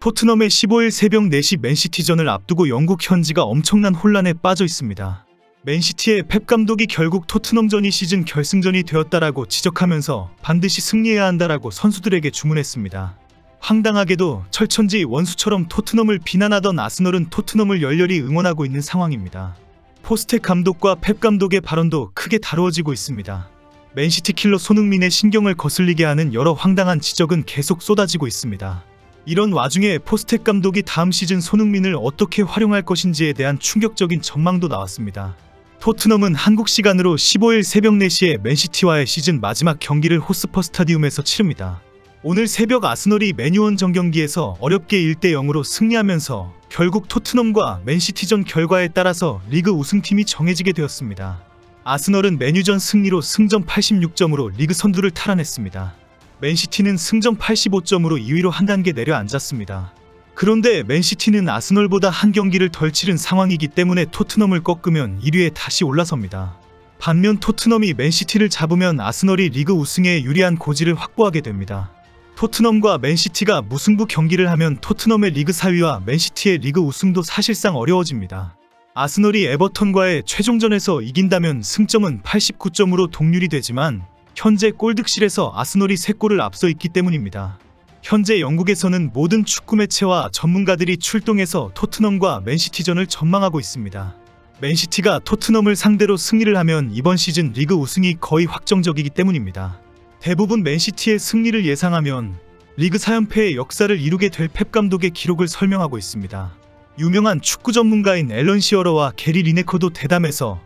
토트넘의 15일 새벽 4시 맨시티전을 앞두고 영국 현지가 엄청난 혼란에 빠져 있습니다. 맨시티의 펩 감독이 결국 토트넘전이 시즌 결승전이 되었다라고 지적하면서 반드시 승리해야 한다라고 선수들에게 주문했습니다. 황당하게도 철천지 원수처럼 토트넘을 비난하던 아스널은 토트넘을 열렬히 응원하고 있는 상황입니다. 포스텍 감독과 펩 감독의 발언도 크게 다루어지고 있습니다. 맨시티 킬러 손흥민의 신경을 거슬리게 하는 여러 황당한 지적은 계속 쏟아지고 있습니다. 이런 와중에 포스텍 감독이 다음 시즌 손흥민을 어떻게 활용할 것인지에 대한 충격적인 전망도 나왔습니다. 토트넘은 한국 시간으로 15일 새벽 4시에 맨시티와의 시즌 마지막 경기를 호스퍼 스타디움에서 치릅니다. 오늘 새벽 아스널이 맨유원정 경기에서 어렵게 1대0으로 승리하면서 결국 토트넘과 맨시티전 결과에 따라서 리그 우승팀이 정해지게 되었습니다. 아스널은 맨유전 승리로 승점 86점으로 리그 선두를 탈환했습니다. 맨시티는 승점 85점으로 2위로 한 단계 내려앉았습니다. 그런데 맨시티는 아스널보다 한 경기를 덜 치른 상황이기 때문에 토트넘을 꺾으면 1위에 다시 올라섭니다. 반면 토트넘이 맨시티를 잡으면 아스널이 리그 우승에 유리한 고지를 확보하게 됩니다. 토트넘과 맨시티가 무승부 경기를 하면 토트넘의 리그 4위와 맨시티의 리그 우승도 사실상 어려워집니다. 아스널이 에버턴과의 최종전에서 이긴다면 승점은 89점으로 동률이 되지만 현재 골득실에서 아스널이 3골을 앞서 있기 때문입니다. 현재 영국에서는 모든 축구 매체와 전문가들이 출동해서 토트넘과 맨시티전을 전망하고 있습니다. 맨시티가 토트넘을 상대로 승리를 하면 이번 시즌 리그 우승이 거의 확정적이기 때문입니다. 대부분 맨시티의 승리를 예상하면 리그 4연패의 역사를 이루게 될 펩 감독의 기록을 설명하고 있습니다. 유명한 축구 전문가인 앨런 시어러와 게리 리네커도 대담해서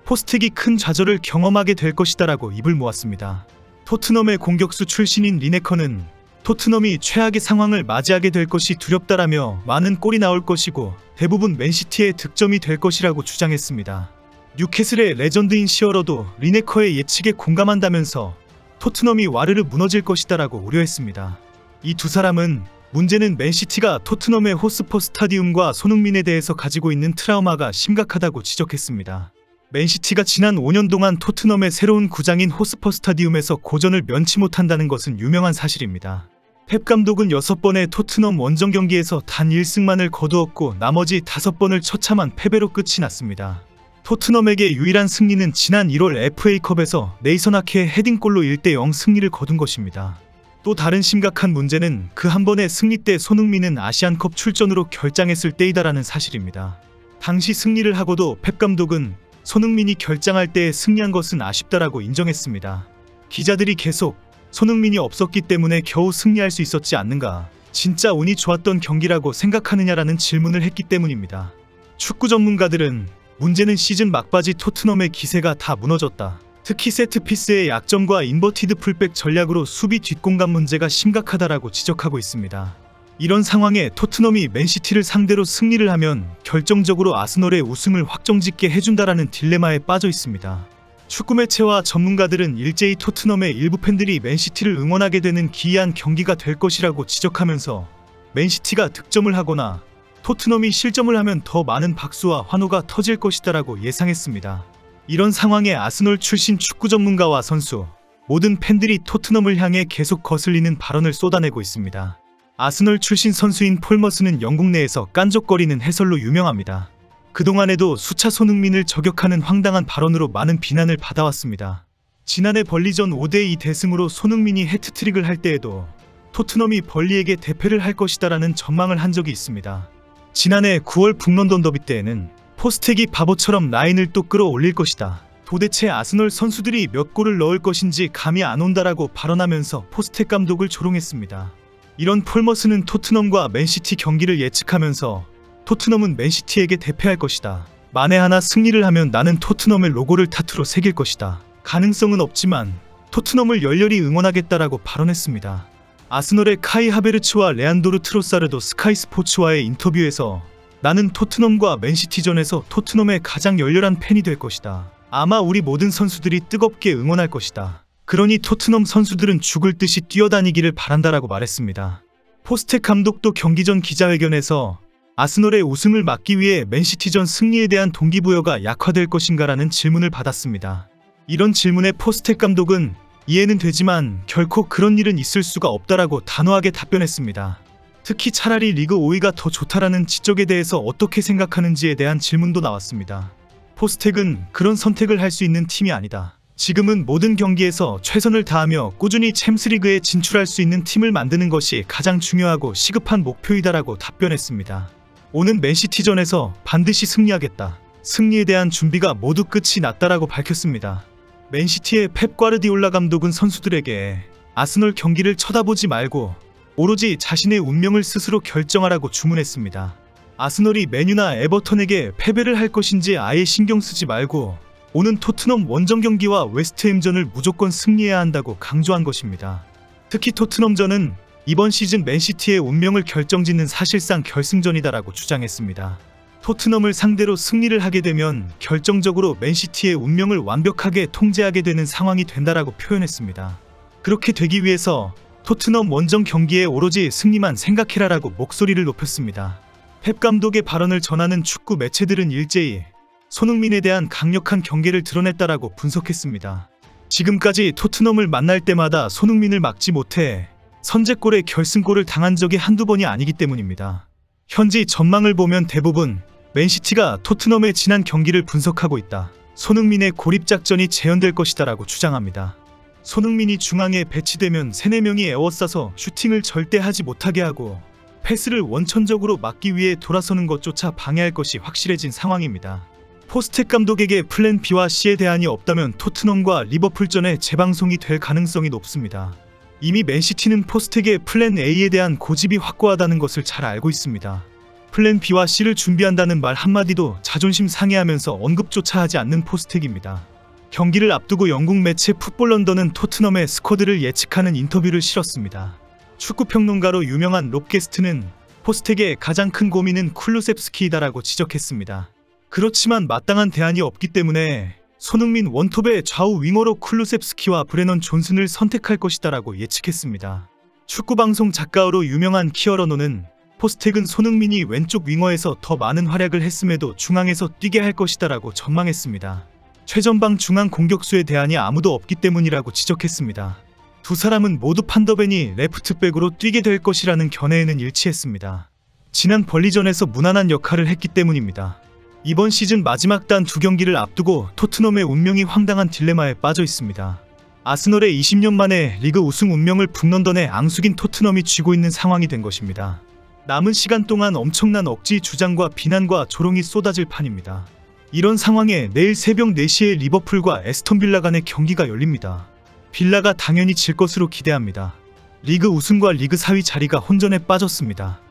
포스텍이 큰 좌절을 경험하게 될 것이다 라고 입을 모았습니다. 토트넘의 공격수 출신인 리네커는 토트넘이 최악의 상황을 맞이하게 될 것이 두렵다라며 많은 골이 나올 것이고 대부분 맨시티의 득점이 될 것이라고 주장했습니다. 뉴캐슬의 레전드인 시어러도 리네커의 예측에 공감한다면서 토트넘이 와르르 무너질 것이다 라고 우려했습니다. 이 두 사람은 문제는 맨시티가 토트넘의 호스퍼 스타디움과 손흥민에 대해서 가지고 있는 트라우마가 심각하다고 지적했습니다. 맨시티가 지난 5년 동안 토트넘의 새로운 구장인 호스퍼 스타디움에서 고전을 면치 못한다는 것은 유명한 사실입니다. 펩 감독은 6번의 토트넘 원정 경기에서 단 1승만을 거두었고 나머지 5번을 처참한 패배로 끝이 났습니다. 토트넘에게 유일한 승리는 지난 1월 FA컵에서 네이선 아케의 헤딩골로 1대0 승리를 거둔 것입니다. 또 다른 심각한 문제는 그 한 번의 승리 때 손흥민은 아시안컵 출전으로 결장했을 때이다라는 사실입니다. 당시 승리를 하고도 펩 감독은 손흥민이 결장할 때 승리한 것은 아쉽다라고 인정했습니다. 기자들이 계속 손흥민이 없었기 때문에 겨우 승리할 수 있었지 않는가, 진짜 운이 좋았던 경기라고 생각하느냐라는 질문을 했기 때문입니다. 축구 전문가들은 문제는 시즌 막바지 토트넘의 기세가 다 무너졌다. 특히 세트피스의 약점과 인버티드 풀백 전략으로 수비 뒷공간 문제가 심각하다라고 지적하고 있습니다. 이런 상황에 토트넘이 맨시티를 상대로 승리를 하면 결정적으로 아스널의 우승을 확정짓게 해준다라는 딜레마에 빠져 있습니다. 축구 매체와 전문가들은 일제히 토트넘의 일부 팬들이 맨시티를 응원하게 되는 기이한 경기가 될 것이라고 지적하면서 맨시티가 득점을 하거나 토트넘이 실점을 하면 더 많은 박수와 환호가 터질 것이다라고 예상했습니다. 이런 상황에 아스널 출신 축구 전문가와 선수, 모든 팬들이 토트넘을 향해 계속 거슬리는 발언을 쏟아내고 있습니다. 아스널 출신 선수인 폴 머스는 영국 내에서 깐족거리는 해설로 유명합니다. 그동안에도 수차 손흥민을 저격하는 황당한 발언으로 많은 비난을 받아왔습니다. 지난해 벌리전 5대2 대승으로 손흥민이 해트트릭을 할 때에도 토트넘이 벌리에게 대패를 할 것이다라는 전망을 한 적이 있습니다. 지난해 9월 북런던 더비 때에는 포스텍이 바보처럼 라인을 또 끌어올릴 것이다. 도대체 아스널 선수들이 몇 골을 넣을 것인지 감이 안 온다라고 발언하면서 포스텍 감독을 조롱했습니다. 이런 폴머스는 토트넘과 맨시티 경기를 예측하면서 토트넘은 맨시티에게 대패할 것이다. 만에 하나 승리를 하면 나는 토트넘의 로고를 타투로 새길 것이다. 가능성은 없지만 토트넘을 열렬히 응원하겠다라고 발언했습니다. 아스널의 카이 하베르츠와 레안도르 트로사르도 스카이 스포츠와의 인터뷰에서 나는 토트넘과 맨시티전에서 토트넘의 가장 열렬한 팬이 될 것이다. 아마 우리 모든 선수들이 뜨겁게 응원할 것이다. 그러니 토트넘 선수들은 죽을 듯이 뛰어다니기를 바란다라고 말했습니다. 포스텍 감독도 경기 전 기자회견에서 아스널의 우승을 막기 위해 맨시티전 승리에 대한 동기부여가 약화될 것인가라는 질문을 받았습니다. 이런 질문에 포스텍 감독은 이해는 되지만 결코 그런 일은 있을 수가 없다라고 단호하게 답변했습니다. 특히 차라리 리그 5위가 더 좋다라는 지적에 대해서 어떻게 생각하는지에 대한 질문도 나왔습니다. 포스텍은 그런 선택을 할 수 있는 팀이 아니다. 지금은 모든 경기에서 최선을 다하며 꾸준히 챔스리그에 진출할 수 있는 팀을 만드는 것이 가장 중요하고 시급한 목표이다라고 답변했습니다. 오는 맨시티전에서 반드시 승리하겠다. 승리에 대한 준비가 모두 끝이 났다라고 밝혔습니다. 맨시티의 펩 과르디올라 감독은 선수들에게 아스널 경기를 쳐다보지 말고 오로지 자신의 운명을 스스로 결정하라고 주문했습니다. 아스널이 맨유나 에버턴에게 패배를 할 것인지 아예 신경 쓰지 말고 오는 토트넘 원정 경기와 웨스트햄전을 무조건 승리해야 한다고 강조한 것입니다. 특히 토트넘전은 이번 시즌 맨시티의 운명을 결정짓는 사실상 결승전이다라고 주장했습니다. 토트넘을 상대로 승리를 하게 되면 결정적으로 맨시티의 운명을 완벽하게 통제하게 되는 상황이 된다라고 표현했습니다. 그렇게 되기 위해서 토트넘 원정 경기에 오로지 승리만 생각해라라고 목소리를 높였습니다. 펩 감독의 발언을 전하는 축구 매체들은 일제히 손흥민에 대한 강력한 경계를 드러냈다라고 분석했습니다. 지금까지 토트넘을 만날 때마다 손흥민을 막지 못해 선제골에 결승골을 당한 적이 한두 번이 아니기 때문입니다. 현지 전망을 보면 대부분 맨시티가 토트넘의 지난 경기를 분석하고 있다. 손흥민의 고립작전이 재현될 것이다라고 주장합니다. 손흥민이 중앙에 배치되면 3-4명이 에워싸서 슈팅을 절대 하지 못하게 하고 패스를 원천적으로 막기 위해 돌아서는 것조차 방해할 것이 확실해진 상황입니다. 포스텍 감독에게 플랜 B와 C에 대안이 없다면 토트넘과 리버풀전에 재방송이 될 가능성이 높습니다. 이미 맨시티는 포스텍의 플랜 A에 대한 고집이 확고하다는 것을 잘 알고 있습니다. 플랜 B와 C를 준비한다는 말 한마디도 자존심 상해하면서 언급조차 하지 않는 포스텍입니다. 경기를 앞두고 영국 매체 풋볼 런던은 토트넘의 스쿼드를 예측하는 인터뷰를 실었습니다. 축구평론가로 유명한 롭 게스트는 포스텍의 가장 큰 고민은 쿨루셉스키이다라고 지적했습니다. 그렇지만 마땅한 대안이 없기 때문에 손흥민 원톱의 좌우 윙어로 쿨루셉스키와 브레넌 존슨을 선택할 것이다라고 예측했습니다. 축구방송 작가로 유명한 키어러노는 포스텍은 손흥민이 왼쪽 윙어에서 더 많은 활약을 했음에도 중앙에서 뛰게 할 것이다라고 전망했습니다. 최전방 중앙 공격수에 대안이 아무도 없기 때문이라고 지적했습니다. 두 사람은 모두 판더벤이 레프트백으로 뛰게 될 것이라는 견해에는 일치했습니다. 지난 벌리전에서 무난한 역할을 했기 때문입니다. 이번 시즌 마지막 단 2경기를 앞두고 토트넘의 운명이 황당한 딜레마에 빠져 있습니다. 아스널의 20년 만에 리그 우승 운명을 북런던의 앙숙인 토트넘이 쥐고 있는 상황이 된 것입니다. 남은 시간 동안 엄청난 억지 주장과 비난과 조롱이 쏟아질 판입니다. 이런 상황에 내일 새벽 4시에 리버풀과 에스턴 빌라 간의 경기가 열립니다. 빌라가 당연히 질 것으로 기대합니다. 리그 우승과 리그 4위 자리가 혼전에 빠졌습니다.